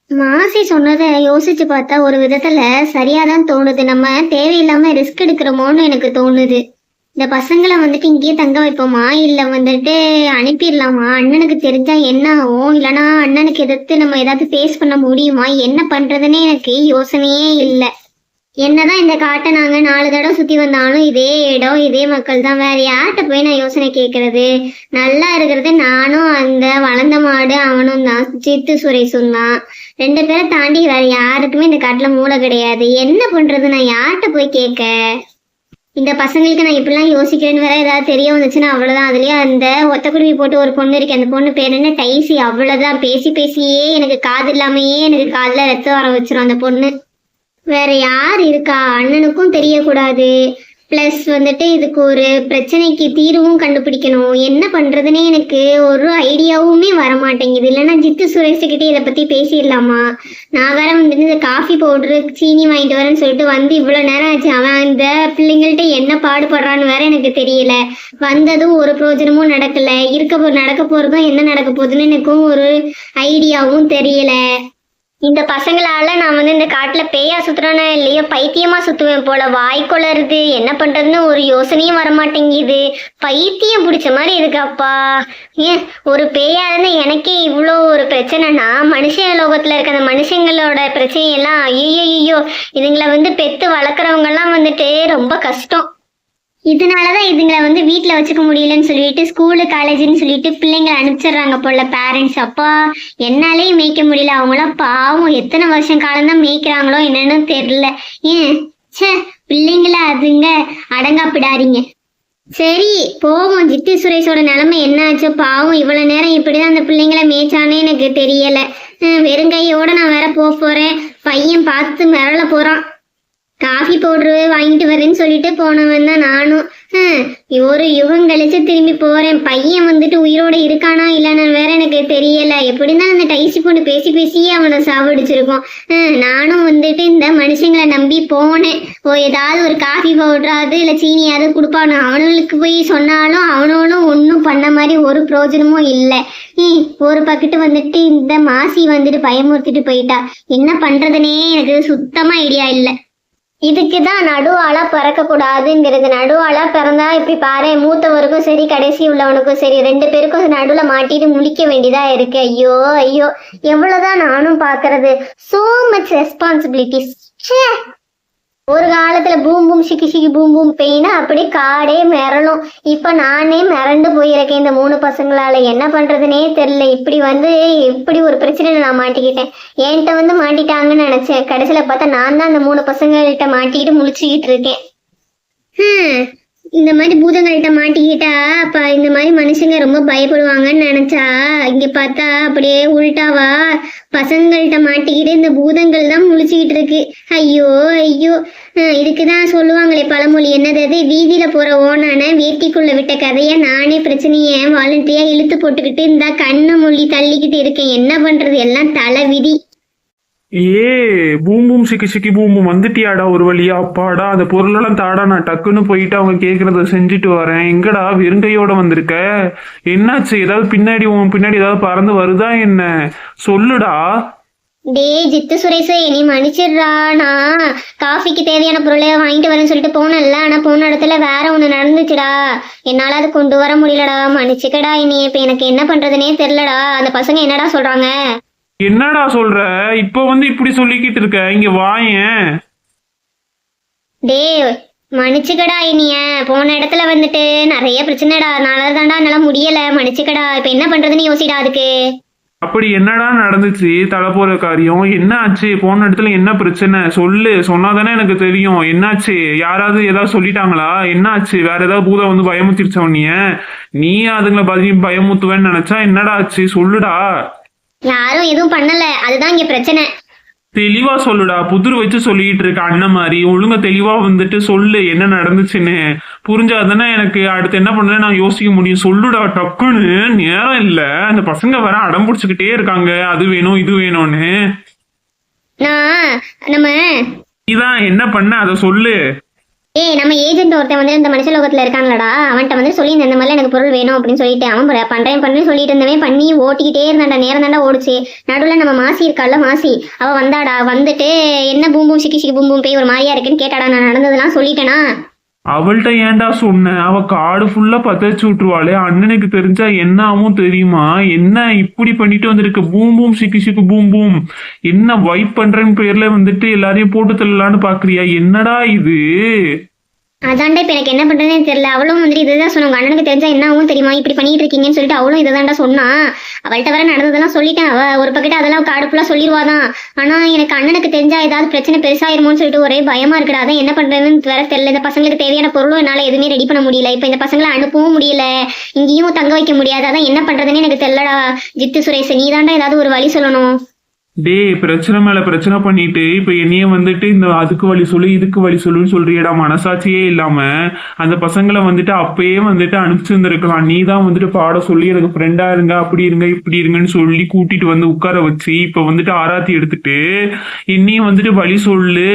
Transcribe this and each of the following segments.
மாசி சொன்னதை யோசிச்சு பார்த்தா ஒரு விதத்துல சரியாதான் தோணுது. நம்ம தேவையில்லாம ரிஸ்க் எடுக்கிறோமோன்னு எனக்கு தோணுது. இந்த பசங்களை வந்துட்டு இங்கேயே தங்க வைப்போமா இல்ல வந்துட்டு அனுப்பிடலாமா? அண்ணனுக்கு தெரிஞ்சா என்ன ஆகும்? இல்லைன்னா அண்ணனுக்கு எதிர்த்து நம்ம ஏதாவது ஃபேஸ் பண்ண முடியுமா? என்ன பண்றதுன்னே எனக்கு யோசனையே இல்லை. என்னதான் இந்த காட்டை நாங்க 4 தடவை சுத்தி வந்தாலும் இதே இடம் இதே மக்கள் தான். வேற யார்கிட்ட போய் நான் யோசனை கேட்கறது? நல்லா இருக்கிறது நானும் அந்த வளர்ந்த மாடு அவனும் தான், சித்து சுரேஷும் தான். 2 பேரை தாண்டி வேற யாருக்குமே இந்த காட்டுல மூளை கிடையாது. என்ன பண்றது? நான் யார்கிட்ட போய் கேட்க? இந்த பசங்களுக்கு நான் இப்படிலாம் யோசிக்கிறேன்னு வேற ஏதாவது தெரிய வந்துச்சுன்னா அவ்வளவுதான். அதுலயே அந்த ஒத்தக்குருவி போட்டு ஒரு பொண்ணு இருக்கு, அந்த பொண்ணு பேர் என்ன, டைசி. அவ்வளவுதான். பேசி பேசியே எனக்கு காது இல்லாமையே எனக்கு காதுல ரத்தம் வர வச்சிரும் அந்த பொண்ணு. வேற யார் இருக்கா? அண்ணனுக்கும் தெரியக்கூடாது. பிளஸ் வந்துட்டு இதுக்கு ஒரு பிரச்சனைக்கு தீர்வும் கண்டுபிடிக்கணும். என்ன பண்றதுன்னே எனக்கு ஒரு ஐடியாவுமே வர மாட்டேங்குது. இல்லைன்னா ஜித்து சுரேஷ்கிட்டே இதை பத்தி பேசிடலாமா? நான் வேற வந்துட்டு இந்த காஃபி பவுடரு சீனி வாங்கிட்டு வரேன்னு சொல்லிட்டு வந்து இவ்வளவு நேரம் ஆச்சு. அவன் இந்த பிள்ளைங்கள்ட்ட என்ன பாடுபடுறான்னு வேற எனக்கு தெரியல. வந்ததும் ஒரு பிரயோஜனமும் நடக்கல. நடக்க போறதும் என்ன நடக்க போகுதுன்னு எனக்கும் ஒரு ஐடியாவும் தெரியல. இந்த பசங்களால நான் வந்து இந்த காட்டுல பேயா சுத்துறானா இல்லையோ பைத்தியமா சுத்துவேன் போல. வாய்க்குளருது. என்ன பண்றதுன்னு ஒரு யோசனையும் வரமாட்டேங்குது. பைத்தியம் பிடிச்ச மாதிரி இருக்கு அப்பா. ஏன் ஒரு பேயா இருந்தா எனக்கே இவ்வளோ ஒரு பிரச்சனைனா மனுஷ லோகத்துல இருக்க அந்த மனுஷங்களோட பிரச்சனையெல்லாம் ஐயோ இதுங்களை வந்து பெத்து வளர்க்குறவங்க எல்லாம் வந்துட்டு ரொம்ப கஷ்டம். இதனாலதான் இதுங்களை வந்து வீட்டுல வச்சுக்க முடியலன்னு சொல்லிட்டு ஸ்கூலு காலேஜ்னு சொல்லிட்டு பிள்ளைங்களை அனுப்பிச்சிடுறாங்க போல பேரண்ட்ஸ். அப்பா என்னாலேயும் மேய்க்க முடியல. அவங்களாம் பாவம் எத்தனை வருஷம் காலம்தான் மேய்க்கிறாங்களோ என்னன்னு தெரியல. ஏன் சே பிள்ளைங்கள அதுங்க அடங்காப்பிடாதீங்க. சரி போவோம். ஜித்து சுரேஷோட நிலைமை என்ன ஆச்சோ பாவம். இவ்வளவு நேரம் இப்படிதான் அந்த பிள்ளைங்களை மேய்ச்சானே எனக்கு தெரியல. வெறுங்கையோட நான் வேற போறேன். பையன் பார்த்து மிரள போறான். காஃபி பவுடரு வாங்கிட்டு வரேன்னு சொல்லிட்டு போனவன் தான் நானும். ஒரு யுகம் கழிச்சு திரும்பி போறேன். பையன் வந்துட்டு உயிரோட இருக்கானா இல்லைன்னு வேற எனக்கு தெரியல. எப்படிதான் அந்த டைசி பொண்ணு பேசி பேசியே அவனை சாவடிச்சிருக்கோம். நானும் வந்துட்டு இந்த மனுஷங்களை நம்பி போனேன். ஏதாவது ஒரு காஃபி பவுடராது இல்லை சீனியாவது கொடுப்பானு. அவனுக்கு போய் சொன்னாலும் அவனோனும் ஒன்றும் பண்ண மாதிரி ஒரு பிரயோஜனமும் இல்லை. ஒரு பக்கெட்டு வந்துட்டு இந்த மாசி வந்துட்டு பயமுறுத்திட்டு போயிட்டா. என்ன பண்றதுனே எனக்கு சுத்தமா ஐடியா இல்லை. இதுக்குதான் நடுவாளா பிறக்க கூடாதுங்கிறது. நடுவாளா பிறந்தா இப்படி பாரு, மூத்தவருக்கும் சரி கடைசி உள்ளவனுக்கும் சரி 2 பேருக்கும் நடுவுல மாட்டிட்டு முழிக்க வேண்டியதா இருக்கு. ஐயோ ஐயோ எவ்வளவுதான் நானும் பாக்குறது. So much responsibilities. ஒரு காலத்துல பூம் பூம் சிக்கி சிக்கி பூம் பூம் பெயினா அப்படி காடே மிரளும். இப்ப நானே மிரண்டு போயிருக்கேன் இந்த 3 பசங்களால. என்ன பண்றதுனே தெரியல. இப்படி ஒரு பிரச்சனையில நான் மாட்டிக்கிட்டேன். என்கிட்ட வந்து மாட்டிட்டாங்கன்னு நினைச்சேன். கடைசியில பார்த்தா நான் தான் அந்த 3 பசங்கள்கிட்ட மாட்டிக்கிட்டு முழிச்சுக்கிட்டு இருக்கேன். இந்த மாதிரி பூதங்கள்கிட்ட மாட்டிக்கிட்டா அப்ப இந்த மாதிரி மனுஷங்க ரொம்ப பயப்படுவாங்கன்னு நினைச்சா இங்க பார்த்தா அப்படியே உள்டாவா பசங்கள்கிட்ட மாட்டிக்கிட்டு இந்த பூதங்கள் தான் முழிச்சுக்கிட்டு இருக்கு. ஐயோ ஐயோ இதுக்குதான் சொல்லுவாங்களே பழமொழி, என்னது வீதியில போற ஓனான வேட்டிக்குள்ள விட்ட கதைய நானே பிரச்சனைய வாலண்டியா இழுத்து போட்டுக்கிட்டு இந்த கண்ணை மொழி தள்ளிக்கிட்டு இருக்கேன். என்ன பண்றது, எல்லாம் தலை விதி. பூம் பூம் சிக்கி சிக்கி பூம் பூம் வந்துட்டியாடா ஒரு வழியா? அப்பாடா அந்த பொருளெல்லாம் தாடா, நான் டக்குன்னு போயிட்டு அவங்க கேட்கறத செஞ்சுட்டு வரேன். எங்கடா வெறுங்கையோட வந்திருக்க? என்னாச்சு? ஏதாவது பின்னாடி ஏதாவது பறந்து வருதா என்ன? சொல்லுடா. டே ஜித்து சுரேஷ் நீ மன்னிச்சிடுறா. நான் காஃபிக்கு தேவையான பொருளை வாங்கிட்டு வரேன்னு சொல்லிட்டு போனேன்ல. ஆனா போன இடத்துல வேற ஒண்ணு நடந்துச்சுடா. என்னால அது கொண்டு வர முடியலடா. மன்னிச்சுக்கடா. இனி இப்ப எனக்கு என்ன பண்றதுனே தெரியலடா. அந்த பசங்க என்னடா சொல்றாங்க? என்னடா சொல்ற? இப்ப வந்து இப்படி சொல்லிக்கிட்டு இருக்க? இங்க வாயேன். டே மன்னிச்சுக்கடா. இனிய போன இடத்துல வந்துட்டு நிறைய பிரச்சனைடா. அதனால தான்டா என்னால முடியல. மன்னிச்சுக்கடா. இப்ப என்ன பண்றதுன்னு யோசிடா. அதுக்கு அப்படி என்னடா நடந்துச்சு? தலை போற காரியம் என்ன ஆச்சு? போன இடத்துல என்ன பிரச்சனை சொல்லு. சொன்னாதானே எனக்கு தெரியும். என்னாச்சு? யாராவது ஏதாவது சொல்லிட்டாங்களா? என்னாச்சு? வேற ஏதாவது பூதம் வந்து பயமுத்திருச்சவனிய? நீ அதுங்களை பயமுத்துவேன்னு நினைச்சா என்னடா ஆச்சு? சொல்லுடா. யாரும் எதுவும் பண்ணல. அதுதான் இங்க பிரச்சனை. தெளிவா சொல்லுடா. புதிர் வச்சு சொல்லிட்டு இருக்க அண்ணன் மாதிரி. ஒழுங்கா தெளிவா வந்துட்டு சொல்லு என்ன நடந்துச்சுன்னு. புரிஞ்சாதானே எனக்கு அடுத்து என்ன பண்றேன்னு நான் யோசிக்க முடியும். சொல்லுடா டக்குன்னு. நேரம் இல்ல. அந்த பசங்க வேற அடம் பிடிச்சுக்கிட்டே இருக்காங்க. அது வேணும் இது வேணும்னு. நம்ம இதான் என்ன பண்ண அதை சொல்லு. ஏய் நம்ம ஏஜென்ட் ஒருத்தன் வந்து இந்த மனுஷ லோகத்துல இருக்காங்களடா, அவன்கிட்ட வந்து சொல்லி இந்த மாதிரி எனக்கு பொருள் வேணும் அப்படின்னு சொல்லிட்டு அவன் பண்றேன்னு சொல்லிட்டு இருந்தவன் பண்ணி ஓட்டிக்கிட்டே இருந்தான்டா. நேரம் தாண்டா ஓடுச்சு. நடுவில் நம்ம மாசி இருக்கால, மாசி அவ வந்தாடா. வந்துட்டு என்ன பூம் பூம் சிக்கி சிக்கி பூம் பூம் பேய் ஒரு மாதிரியா இருக்குன்னு கேட்டாடா. நான் நடந்ததெல்லாம் சொல்லிட்டேனா? அவள்கிட்ட ஏன்டா சொன்ன? அவ காடு ஃபுல்லா பத்தச்சு விட்டுருவாளே, அண்ணனுக்கு தெரிஞ்சா என்ன ஆகும் தெரியுமா? என்ன இப்படி பண்ணிட்டு வந்திருக்க? பூம் பூம் சிக்கு சிக்கு பூம் பூம் என்ன வைப் பண்றேன்னு பேர்ல வந்துட்டு எல்லாரையும் போட்டு தள்ளலான்னு பாக்குறியா? என்னடா இது? அதான்டா இப்ப எனக்கு என்ன பண்றதுன்னு தெரியல. அவளும் வந்துட்டு இதுதான் சொன்னாங்க, அண்ணனுக்கு தெரிஞ்சா என்ன ஆகும் தெரியுமா, இப்படி பண்ணிட்டு இருக்கீங்கன்னு சொல்லிட்டு அவளும் இதைதான்டா சொன்னா. அவள்கிட்ட வர நடந்ததெல்லாம் சொல்லிட்டேன். அவ ஒரு பக்கெட்டு அதெல்லாம் காடு ஃபுல்லா சொல்லிடுவாதான். ஆனா எனக்கு அண்ணனுக்கு தெரிஞ்சா ஏதாவது பிரச்சனை பெருசாயிருமோன்னு சொல்லிட்டு ஒரே பயமா இருக்குடா. அதான் என்ன பண்றதுன்னு வேற தெரியல. இந்த பசங்களுக்கு தேவையான பொருளும் என்னால எதுவுமே ரெடி பண்ண முடியல. இப்ப இந்த பசங்களை அனுப்பவும் முடியல, இங்கேயும் தங்க வைக்க முடியாது. அதான் என்ன பண்றதுன்னு எனக்கு தெரியலடா. ஜித்து சுரேஷ், நீ தாண்டா ஏதாவது ஒரு வழி சொல்லணும். டேய், பிரச்சனை மேல பிரச்சனை பண்ணிட்டு இப்ப என்னைய வந்துட்டு இந்த அதுக்கு வழி சொல்லு இதுக்கு வழி சொல்லுன்னு சொல்றியடா. மனசாட்சியே இல்லாம அந்த பசங்களை வந்துட்டு அப்பயே வந்துட்டு அனுப்பிச்சிருந்திருக்கலாம். நீ தான் வந்துட்டு பாட சொல்லி எனக்கு ஃப்ரெண்டா இருங்க, அப்படி இருங்க இப்படி இருங்கன்னு சொல்லி கூட்டிட்டு வந்து உட்கார வச்சு இப்ப வந்துட்டு ஆராத்தி எடுத்துட்டு என்னையும் வந்துட்டு வழி சொல்லு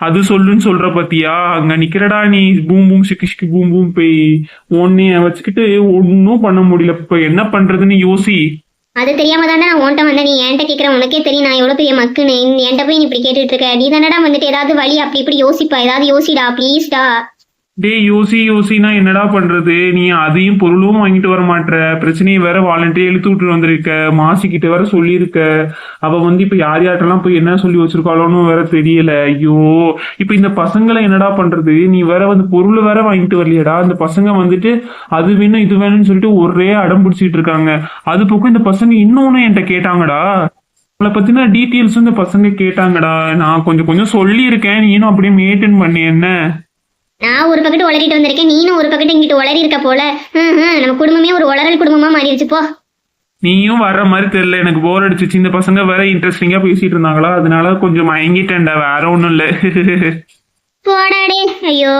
அது சொல்லுன்னு சொல்ற பத்தியா? அங்க நிக்கிறடா நீ பூம் பூம் சிக்கி சிக்கி பூம் பூம் போய் உன்னைய வச்சுக்கிட்டு ஒன்னும் பண்ண முடியல. இப்ப என்ன பண்றதுன்னு யோசி. அது தெரியாம தானே நான் உன்ட்ட வந்தேன். நீ என்கிட்ட கேட்குற, உனக்கே தெரியும் நான் எவ்வளோ பெரிய மக்குன்னு. என்கிட்ட போய் நீ இப்படி கேட்டுட்டு இருக்க. நீ தானடா வந்துட்டு ஏதாவது வழி அப்படி இப்படி யோசிப்பா. ஏதாவது யோசிடா ப்ளீஸ்டா. டேய், யோசினா என்னடா பண்றது? நீ அதையும் பொருளும் வாங்கிட்டு வர மாட்ற. பிரச்சனையை வேற வாலண்டியர் இழுத்து விட்டு வந்திருக்க. மாசிக்கிட்ட வேற சொல்லியிருக்க. அவ வந்து இப்ப யார் யார்ட்டெல்லாம் போய் என்ன சொல்லி வச்சிருக்காளோன்னு வேற தெரியல. ஐயோ, இப்ப இந்த பசங்களை என்னடா பண்றது? நீ வேற வந்து பொருள் வேற வாங்கிட்டு வரலையடா. அந்த பசங்க வந்துட்டு அது வேணும் இது வேணும்னு சொல்லிட்டு ஒரே அடம் பிடிச்சிட்டு இருக்காங்க. அது பக்கம் இந்த பசங்க இன்னொன்னு என்கிட்ட கேட்டாங்கடா. அவளை பத்தின டீட்டெயில்ஸ் இந்த பசங்க கேட்டாங்கடா. நான் கொஞ்சம் கொஞ்சம் சொல்லியிருக்கேன். நீனும் அப்படியே மெயின்டைன் பண்ணி என்ன? நான் ஒரு பக்கெட்டு உளறிட்டு வந்திருக்கேன், நீனும் ஒரு பக்கெட்டு இங்கிட்டு உளறி இருக்க போல. நம்ம குடும்பமே ஒரு உளறல் குடும்பமா மாறிடுச்சு போ. நீயும் வர்ற மாதிரி தெரியல. எனக்கு போர் அடிச்சிச்சு. இந்த பசங்க வேற இன்ட்ரெஸ்டிங்கா பேசிட்டு இருந்தாங்களா, அதனால கொஞ்சம் மயங்கிட்டேன்டா. வேற ஒண்ணும் இல்ல. போடாடே. ஐயோ.